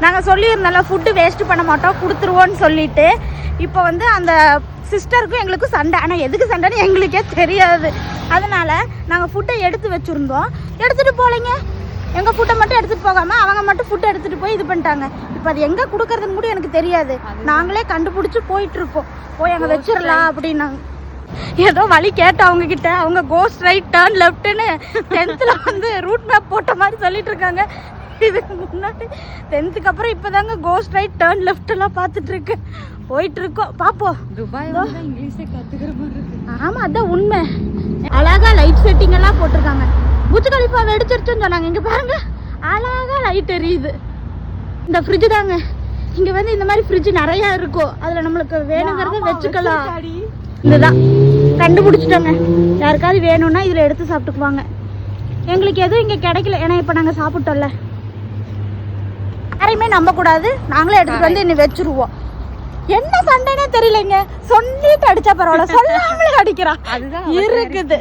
நாங்கள் சொல்லியிருந்தோம்ல food waste பண்ண மாட்டோம் கொடுத்துருவோன்னு சொல்லிட்டு. இப்போ வந்து அந்த சிஸ்டருக்கும் எங்களுக்கும் சண்டை. ஆனால் எதுக்கு சண்டைன்னு எங்களுக்கே தெரியாது. அதனால் நாங்கள் ஃபுட்டை எடுத்து வச்சுருந்தோம். எடுத்துகிட்டு போகலைங்க. எங்கள் ஃபுட்டை மட்டும் எடுத்துகிட்டு போகாமல் அவங்க மட்டும் ஃபுட்டை எடுத்துகிட்டு போய் இது பண்ணிட்டாங்க. இப்போ அது எங்கே கொடுக்குறதுன்னு கூட எனக்கு தெரியாது. நாங்களே கண்டுபிடிச்சி போயிட்டுருக்கோம். போய் அங்கே வச்சிடலாம் அப்படின்னாங்க. ஏதோ வழி கேட்டோம் அவங்கக்கிட்ட. அவங்க கோ ஸ்ட்ரைட் டர்ன் லெஃப்ட்டுன்னு 10th வந்து ரூட் மேப் போட்ட மாதிரி சொல்லிட்டு இருக்காங்க. இதுக்கு முன்னாடி 10th அப்புறம் இப்போ தாங்க கோ ஸ்ட்ரைட் டர்ன் லெஃப்ட்டெல்லாம் பார்த்துட்ருக்கு. போயிட்டுருக்கோம். பார்ப்போம். துபாய் இங்கிலீஷே கற்றுக்கிற மாதிரி இருக்கு. ஆமாம், அதுதான் உண்மை. அழகாக லைட் செட்டிங் எல்லாம் போட்டிருக்காங்க. பூச்சி கழிப்பா வெடிச்சிருச்சுன்னு சொன்னாங்க. இங்கே பாருங்க, அழகாக லைட் எரியுது. இந்த ஃப்ரிட்ஜு தாங்க. இங்கே வந்து இந்த மாதிரி ஃப்ரிட்ஜ் நிறையா இருக்கும். அதில் நம்மளுக்கு வேணுங்கிறத வச்சுக்கலாம். இதுதான் கண்டுபிடிச்சிட்டோங்க. யாருக்காவது வேணும்னா இதில் எடுத்து சாப்பிட்டுக்குவாங்க. எங்களுக்கு எதுவும் இங்கே கிடைக்கல. ஏன்னா இப்போ நாங்கள் சாப்பிட்டோம்ல. யாரையுமே நம்பக்கூடாது. நாங்களே எடுத்துகிட்டு வந்து இன்னும் வச்சுருவோம். என்ன சண்டைனே தெரியலைங்க. சொல்லிட்டு அடிச்சா பரவாயில்ல, சொல்லாமலே அடிக்கிறான். அதுதான் இருக்குது.